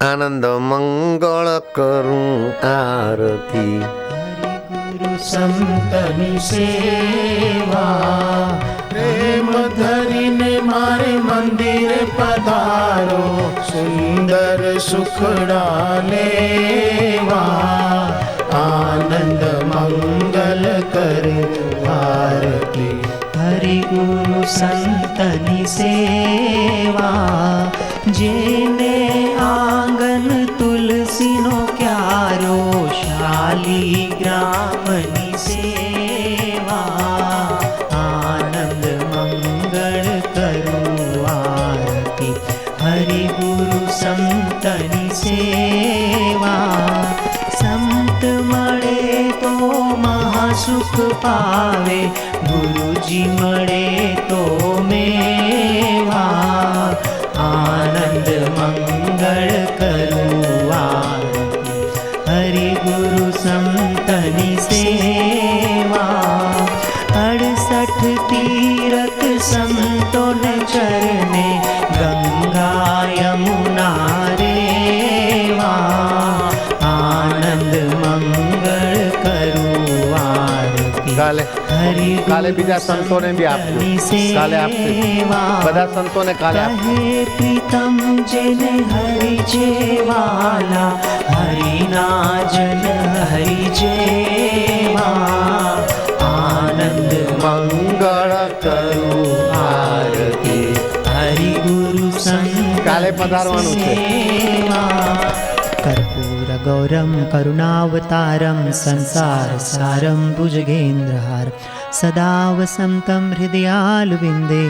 આનંદ મંગળ કરું આરતી. ગુરુ સંતની સેવા પ્રેમ ધરીને મારે મંદિરે પધારો, સુંદર સુખડા લેવા આનંદ મંગલ કરે આરતી. હરિ ગુરુ સંતની સેવા જેને આંગન તુલસીનો ક્યારો, શાલિગ્રામની સેવા આનંદ મંગળ કરું આરતી. હરિ ગુરુ સંતની સેવા સંત મળે તો મહાસુખ પાવે, ગુરુજી મળે તો મેવા આનંદ મંગળ કરું આરતી. હરિ ગુરુ સંતની સેવા 68 તીરથ સંતોને ચરણે, ગંગા યમુના રેવા આનંદ મંગળ કરું આરતી. કાલે બીજા સંતોને બી આપજો. કાલે આપશે બધા સંતોને કાલે આપશે. પ્રીતમ જેને હરિ જેવાલા, હરિના જન હરિ જેવા આનંદ મંગળ કરું આરતી. હરિ ગુરુ સંત કાલે પધારવાનું છે. કર્પૂર ગૌરમ કરુણાવતારમ, સંસાર સારમ ભુજગેન્દ્રહાર, સદા વસંતમ હૃદયાલવિંદે,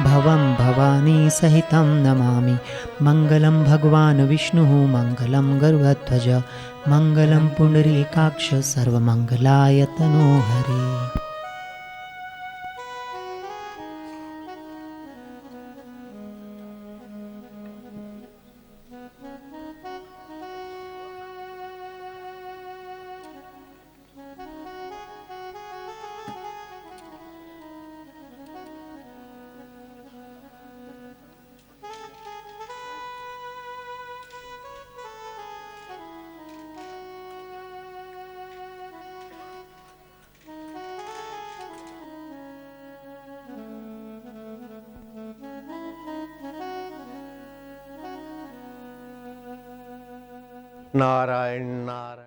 ભવમ ભવાની સહિતમ નમામિ. મંગલમ ભગવાન વિષ્ણુ મંગલમ ગરુડધ્વજ, મંગલમ પુંડરીકાક્ષ સર્વમંગલાય તનો હરિ. નારાયણ નારાયણ.